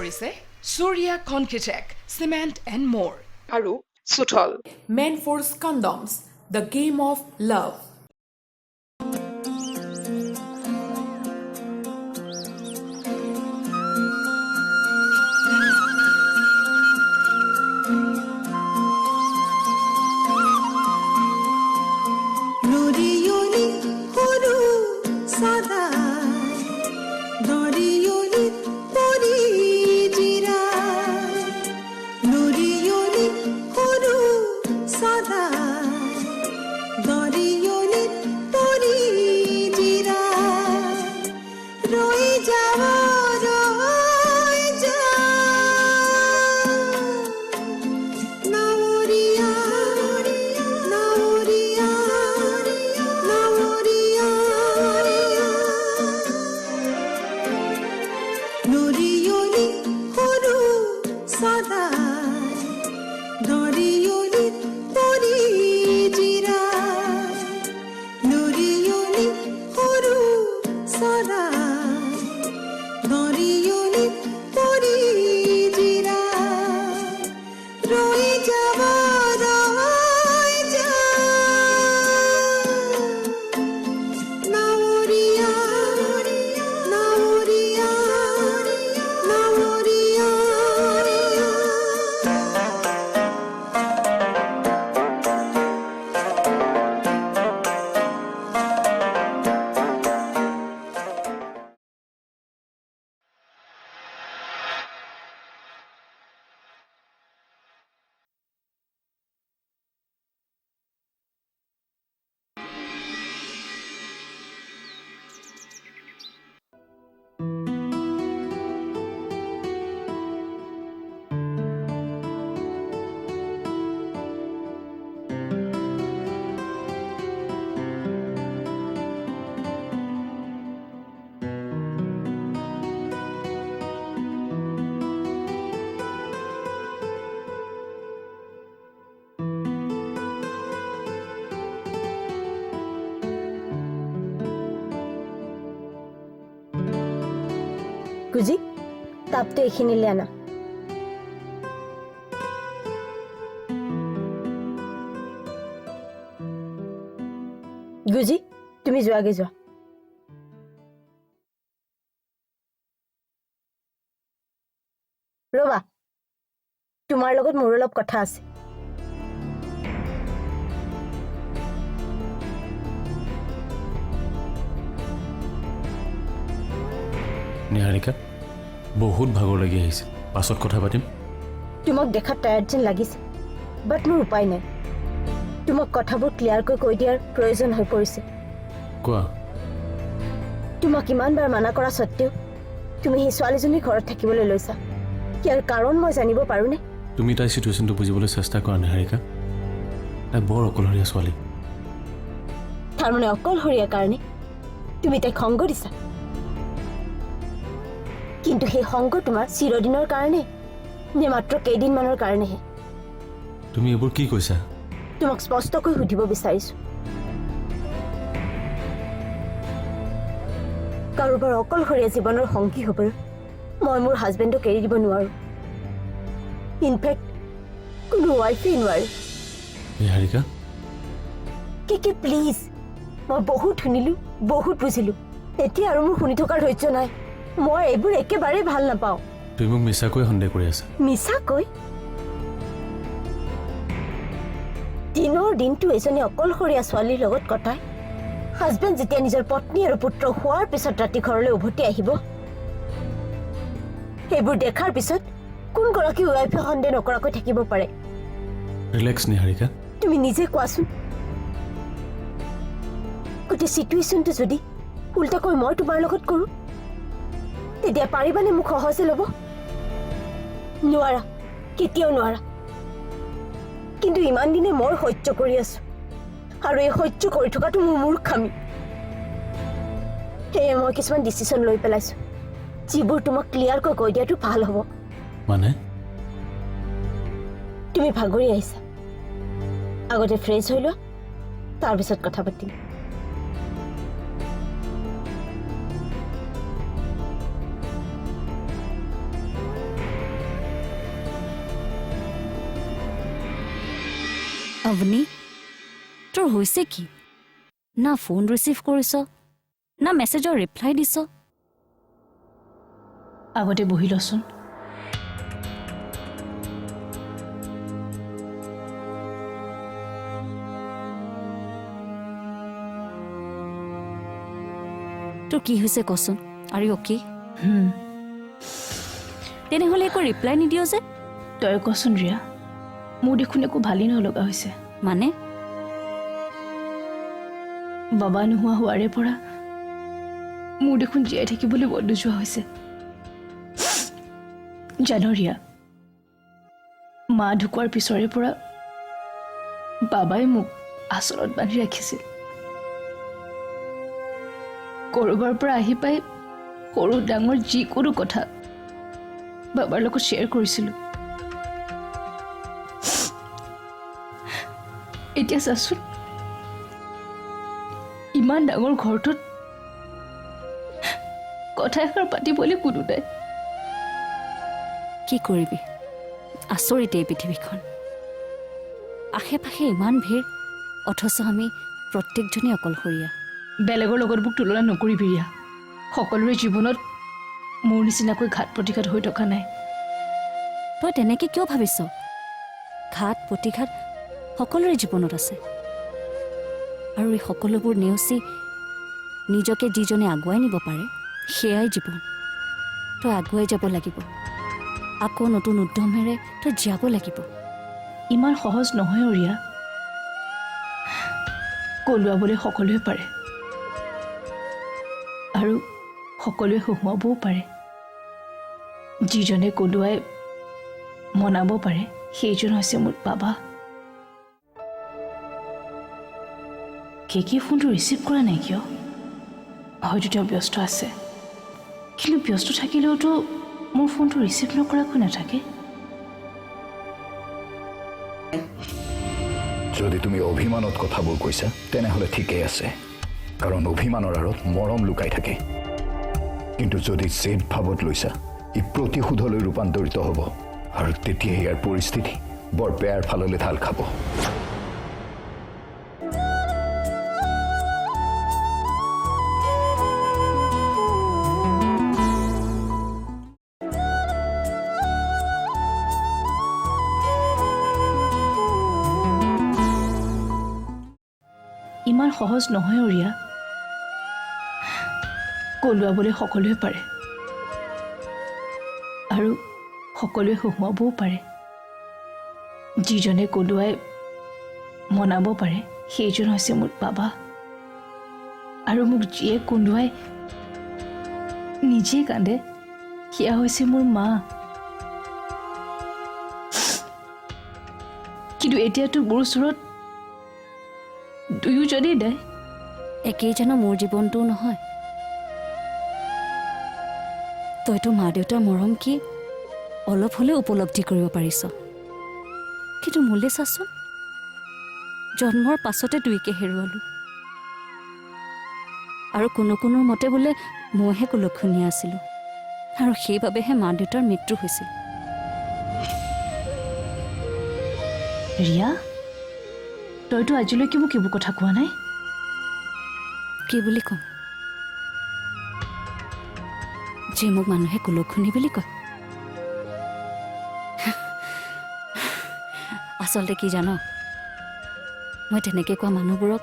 কৰিছে Surya Concretech, Cement and More আৰু Suthol Manforce Condoms, the game of love. গুজি তাপটো এইখিনিলে আনা গুজি তুমি যোৱাগে যোৱা ৰবা তোমাৰ লগত মোৰ অলপ কথা আছে নিহাৰিকা বহুত ভাগৰ লাগি আহিছে পাছত কথা পাতিম তোমাক দেখাত টায়াৰ্ড যেন লাগিছে বাট মোৰ উপায় নাই তোমাক কথাবোৰ ক্লিয়াৰকৈ কৈ দিয়াৰ প্ৰয়োজন হৈ পৰিছে কোৱা তোমাক ইমানবাৰ মানা কৰা সত্ত্বেও তুমি সেই ছোৱালীজনীৰ ঘৰত থাকিবলৈ লৈছা ইয়াৰ কাৰণ মই জানিব পাৰোঁনে তুমি তাই চিটুৱেশ্যনটো বুজিবলৈ চেষ্টা কৰা নিহাৰিকা তাই বৰ অকলশৰীয়া ছোৱালী তাৰমানে অকলশৰীয়া কাৰণে তুমি তাইক সংগ দিছা কিন্তু সেই সংগ তোমাৰ চিৰদিনৰ কাৰণে নে মাত্ৰ কেইদিনমানৰ কাৰণেহে তুমি এইবোৰ কি কৈছা তোমাক স্পষ্টকৈ সুধিব বিচাৰিছো কাৰোবাৰ অকলশৰীয়া জীৱনৰ সংগী হ'বলৈ মই মোৰ হাজবেণ্ডক এৰি দিব নোৱাৰো ইনফেক্ট কোনো ৱাইফেই নোৱাৰে নিহাৰিকা কি প্লিজ মই বহুত শুনিলো বহুত বুজিলো এতিয়া আৰু মোৰ শুনি থকাৰ ধৈৰ্য নাই মই এইবোৰ একেবাৰে ভাল নাপাওঁ তুমি মোক মিছাকৈ সন্দেহ কৰি আছা মিছাকৈ দিনৰ দিনটো এজনী অকলশৰীয়া ছোৱালীৰ লগত কটাই হাজবেণ্ড যেতিয়া নিজৰ পত্নী আৰু পুত্ৰ হোৱাৰ পিছত ৰাতি ঘৰলৈ উভতি আহিব সেইবোৰ দেখাৰ পিছত কোনগৰাকী ৱাইফে সন্দেহ নকৰাকৈ থাকিব পাৰে ৰিলেক্স নিহাৰিকা তুমি নিজে কোৱাচোন গোটেই চিটুৱেশ্যনটো যদি উল্টাকৈ মই তোমাৰ লগত কৰোঁ তেতিয়া পাৰিবানে মোক সহজে ল'ব নোৱাৰা কেতিয়াও নোৱাৰা কিন্তু ইমান দিনে মই সহ্য কৰি আছো আৰু এই সহ্য কৰি থকাটো মোৰ মূৰ্খামি সেয়ে মই কিছুমান ডিচিশ্যন লৈ পেলাইছো যিবোৰ তোমাক ক্লিয়াৰকৈ কৈ দিয়াটো ভাল হ'ব মানে তুমি ভাগৰি আহিছা আগতে ফ্ৰেছ হৈ লোৱা তাৰপিছত কথা পাতিম অৱনী তোৰ হৈছে কি না ফোন ৰিচিভ কৰিছ না মেছেজৰ ৰিপ্লাই দিছ আগতে বহি লচোন তোৰ কি হৈছে কচোন আৰু অ'কে তেনেহ'লে একো ৰিপ্লাই নিদিয় যে তই কচোন ৰিয়া মোৰ দেখোন একো ভালেই নলগা হৈছে মানে বাবা নোহোৱা হোৱাৰে পৰা মোৰ দেখোন জীয়াই থাকিবলৈ বন্ধ যোৱা হৈছে জানো ৰিয়া মা ঢুকোৱাৰ পিছৰে পৰা বাবাই মোক আচলত বান্ধি ৰাখিছিল ক'ৰবাৰ পৰা আহি পাই সৰু ডাঙৰ যিকোনো কথা বাবাৰ লগত শ্বেয়াৰ কৰিছিলোঁ এতিয়া চাচোন ইমান ডাঙৰ ঘৰটোত কথা এষাৰ পাতিবলৈ কোনো নাই কি কৰিবি আচৰিত এই পৃথিৱীখন আশে পাশে ইমান ভিৰ অথচ আমি প্ৰত্যেকজনেই অকলশৰীয়া বেলেগৰ লগত মোক তুলনা নকৰিবি ৰিয়া সকলোৰে জীৱনত মোৰ নিচিনাকৈ ঘাত প্ৰতিঘাত হৈ থকা নাই তই তেনেকৈ কিয় ভাবিছ ঘাত প্ৰতিঘাত সকলোৰে জীৱনত আছে আৰু এই সকলোবোৰ নেওচি নিজকে যিজনে আগুৱাই নিব পাৰে সেয়াই জীৱন তই আগুৱাই যাব লাগিব আকৌ নতুন উদ্যমেৰে তই জীয়াব লাগিব ইমান সহজ নহয় ৰিয়া কলোৱাবলৈ সকলোৱে পাৰে আৰু সকলোৱে সুমুৱাবও পাৰে যিজনে কলোৱাই মনাব পাৰে সেইজন হৈছে মোৰ বাবা কি ফোনটো ৰিচিভ কৰা নাই কিয় হয়তো তেওঁ ব্যস্ত আছে কিন্তু ব্যস্ত থাকিলেওতো মোৰ ফোনটো ৰিচিভ নকৰাকৈ নাথাকে যদি তুমি অভিমানত কথাবোৰ কৈছা তেনেহ'লে ঠিকেই আছে কাৰণ অভিমানৰ আঁৰত মৰম লুকাই থাকে কিন্তু যদি জেদ ভাৱত লৈছা ই প্ৰতিশোধলৈ ৰূপান্তৰিত হ'ব আৰু তেতিয়া ইয়াৰ পৰিস্থিতি বৰ বেয়াৰ ফাললৈ ঢাল খাব ইমান সহজ নহয় ৰিয়া কলোৱাবলৈ সকলোৱে পাৰে আৰু সকলোৱে সুমুৱাবও পাৰে যিজনে কলোৱাই মনাব পাৰে সেইজন হৈছে মোৰ বাবা আৰু মোক যিয়ে কন্দুৱাই নিজে কান্দে সেয়া হৈছে মোৰ মা কিন্তু এতিয়াতো মোৰ ওচৰত দুয়োজনেই নাই একেই জানো মোৰ জীৱনটোও নহয় তইতো মা দেউতাৰ মৰম কি অলপ হ'লেও উপলব্ধি কৰিব পাৰিছ কিন্তু মোলৈ চাচোন জন্মৰ পাছতে দুইকে হেৰুৱালোঁ আৰু কোনো মতে বোলে মইহে কুলক্ষণীয়া আছিলোঁ আৰু সেইবাবেহে মা দেউতাৰ মৃত্যু হৈছিল ৰিয়া তইতো আজিলৈকে মোক এইবোৰ কথা কোৱা নাই কি বুলি ক'ম যে মোক মানুহে কুলক্ষণী বুলি কয় আচলতে কি জান মই তেনেকৈ কোৱা মানুহবোৰক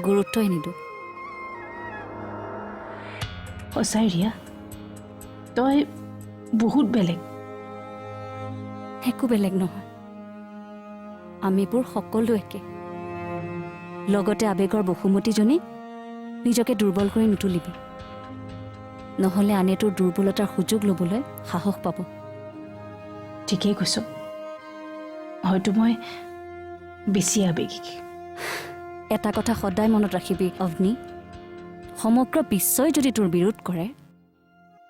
গুৰুত্বই নিদিওঁ সঁচাই ৰিয়া তই বহুত বেলেগ একো বেলেগ নহয় আমিবোৰ সকলো একে লগতে আৱেগৰ বসুমতীজনী নিজকে দুৰ্বল কৰি নুতুলিবি নহ'লে আনে তোৰ দুৰ্বলতাৰ সুযোগ ল'বলৈ সাহস পাব ঠিকেই কৈছ হয়তো মই বেছি আৱেগিক এটা কথা সদায় মনত ৰাখিবি অগ্নি সমগ্ৰ বিশ্বই যদি তোৰ বিৰোধ কৰে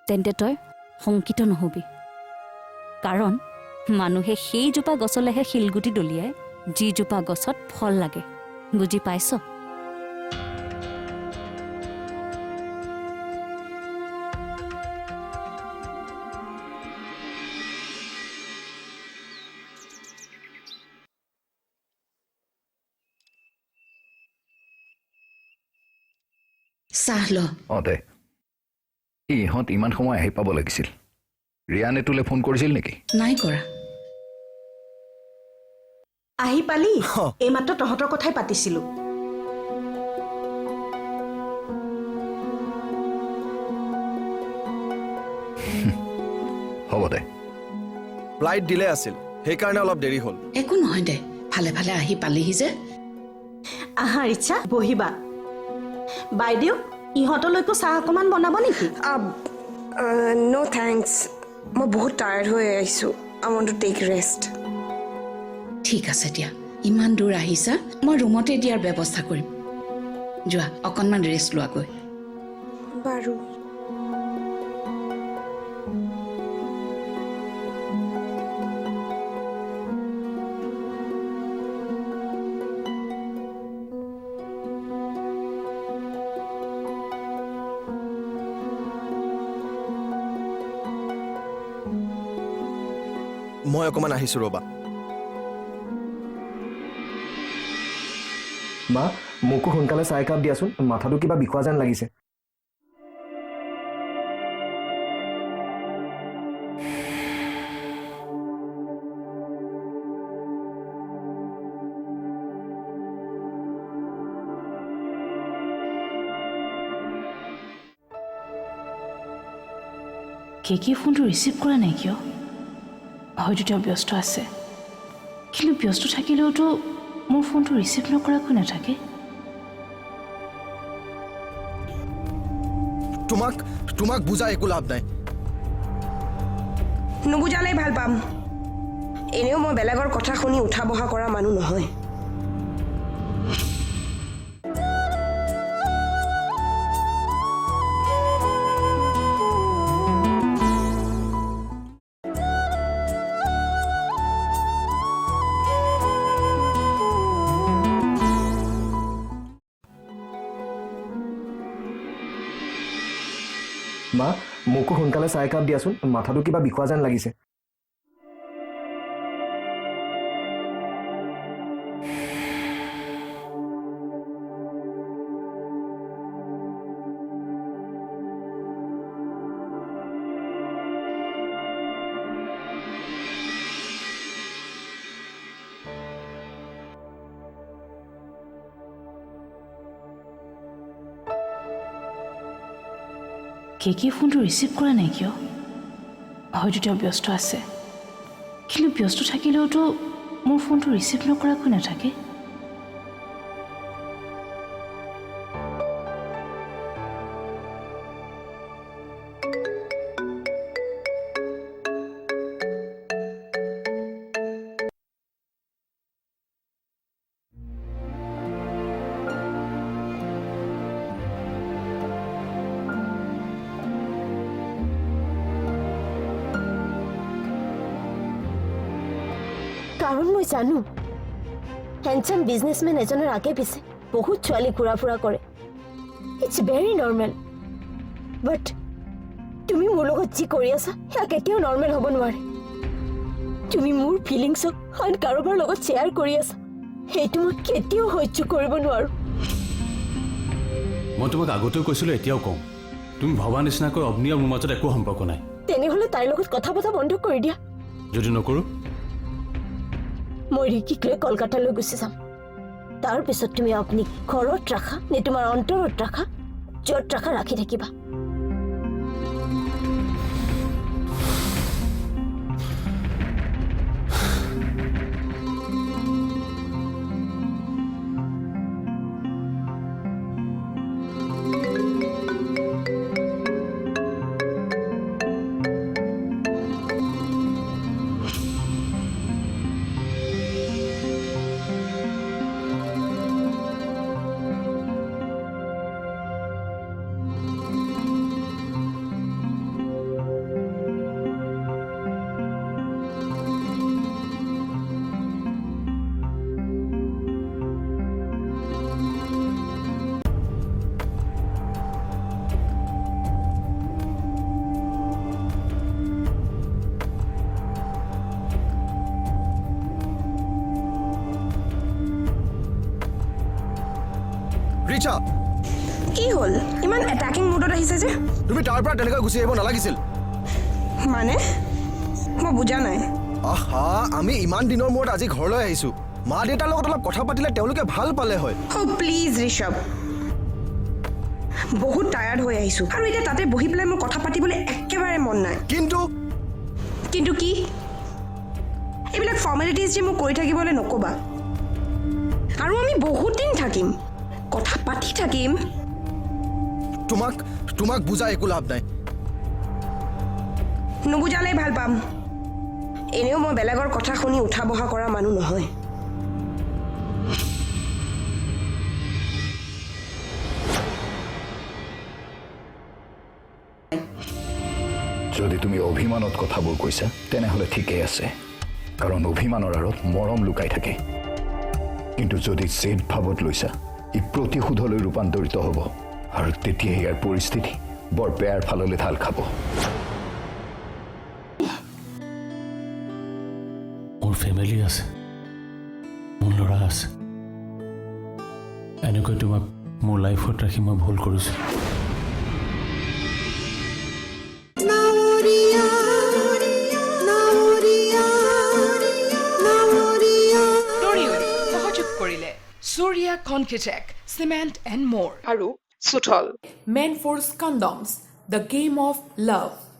তেন্তে তই শংকিত নহবি কাৰণ মানুহে সেইজোপা গছলেহে শিলগুটি দলিয়াই যিজোপা গছত ফল লাগে বুজি পাইছ চাহ ল অঁ দে ইহঁত ইমান সময় আহি পাব লাগিছিল ৰিয়ানে তোলে ফোন কৰিছিল নেকি নাই কৰা আহি পালি এইমাত্ৰ তহঁতৰ কথাই পাতিছিলোঁ হ'ব দে ফ্লাইট ডিলে আছিল সেইকাৰণে অলপ দেৰি হ'ল একো নহয় দে ভালে ভালে আহি পালিহি যে আহা ৰিচা বহিবা বাইদেউ ইহঁতলৈকো চাহ অকণমান বনাব নেকি নো থেংকছ মই বহুত টায়াৰ্ড হৈ আহিছোঁ আই ৱান্ট টু টেক ৰেষ্ট ঠিক আছে দিয়া ইমান দূৰ আহিছা মই ৰুমতে দিয়াৰ ব্যৱস্থা কৰিম যোৱা অকণমান ৰেষ্ট লোৱাগৈ বাৰু মই অকণমান আহিছোঁ ৰ'বা মা মোকো সোনকালে চাহ একাপ দিয়াচোন মাথাটো কিবা বিষোৱা যেন লাগিছে কেকি ফোনটো ৰিচিভ কৰা নাই কিয় হয়তো তেওঁ ব্যস্ত আছে কিন্তু ব্যস্ত থাকিলেওতো মোৰ ফোনটো ৰিচিভ নকৰাকৈ নাথাকে তোমাক বুজাই একো লাভ নাই নুবুজালেই ভাল পাম এনেও মই বেলেগৰ কথা শুনি উঠা বহা কৰা মানুহ নহয় মা মোকো সোনকালে চাহ একাপ দিয়াচোন মাথাটো কিবা বিষোৱা যেন লাগিছে কেকি ফোনটো ৰিচিভ কৰা নাই কিয় হয়তো তেওঁ ব্যস্ত আছে কিন্তু ব্যস্ত থাকিলেওতো মোৰ ফোনটো ৰিচিভ নকৰাকৈ নাথাকে কাৰণ মই জানো হেণ্ডচাম বিজনেছমেন এজনৰ আগে পিছে বহুত ছোৱালী ঘূৰা ফুৰা কৰে ইটছ ভেৰি নৰ্মেল বাট তুমি মোৰ লগত যি কৰি আছা সেয়া কেতিয়াও নৰ্মেল হ'ব নোৱাৰে তুমি মোৰ ফিলিংছক আন কাৰোবাৰ লগত শ্বেয়াৰ কৰি আছা সেইটো মই কেতিয়াও সহ্য কৰিব নোৱাৰো মই তোমাক আগতেও কৈছিলোঁ এতিয়াও কওঁ তুমি ভবা নিচিনাকৈ অগ্নি আৰু মোৰ মাজত একো সম্পৰ্ক নাই তেনেহ'লে তাইৰ লগত কথা পতা বন্ধ কৰি দিয়া যদি নকৰোঁ মই ৰিকিক লৈ কলকাতালৈ গুচি যাম তাৰপিছত তুমি আপুনি ঘৰত ৰাখা নে তোমাৰ অন্তৰত ৰাখা য'ত ৰাখা ৰাখি থাকিবা ৰিচা কি হ'ল ইমান এটাকিং মুডত আহিছে যে তুমি তাৰ পৰা তেনেকৈ গুচি আহিব নালাগিছিল মানে মই বুজা নাই আহা আমি ইমান দিনৰ মূৰত আজি ঘৰলৈ আহিছো মা দেউতাৰ লগত অলপ কথা পাতিলে তেওঁলোকে ভাল পালে হয় প্লিজ ঋষভ বহুত টায়াৰ্ড হৈ আহিছো আৰু এতিয়া তাতে বহি পেলাই মোৰ কথা পাতিবলৈ একেবাৰে মন নাই কিন্তু কি এইবিলাক ফৰ্মেলিটিজ যে মোক কৰি থাকিবলৈ নক'বা আৰু আমি বহুত দিন থাকিম কথা পাতি থাকিম তোমাক বুজাই একো লাভ নাই নুবুজালেই ভাল পাম এনেও মই বেলেগৰ কথা শুনি উঠা বহা কৰা মানুহ নহয় যদি তুমি অভিমানত কথাবোৰ কৈছা তেনেহ'লে ঠিকেই আছে কাৰণ অভিমানৰ আঁৰত মৰম লুকাই থাকে কিন্তু যদি জেদ ভাৱত লৈছা ই প্ৰতিশোধলৈ ৰূপান্তৰিত হ'ব আৰু তেতিয়া ইয়াৰ পৰিস্থিতি বৰ বেয়াৰ ফাললৈ ঢাল খাব মোৰ ফেমিলি আছে মোৰ ল'ৰা আছে এনেকৈ তোমাক মোৰ লাইফত ৰাখি মই ভুল কৰিছোঁ সহযোগ কৰিলে Surya Concretech, Cement and More আৰু Suthol Men Force Condoms, the game of love.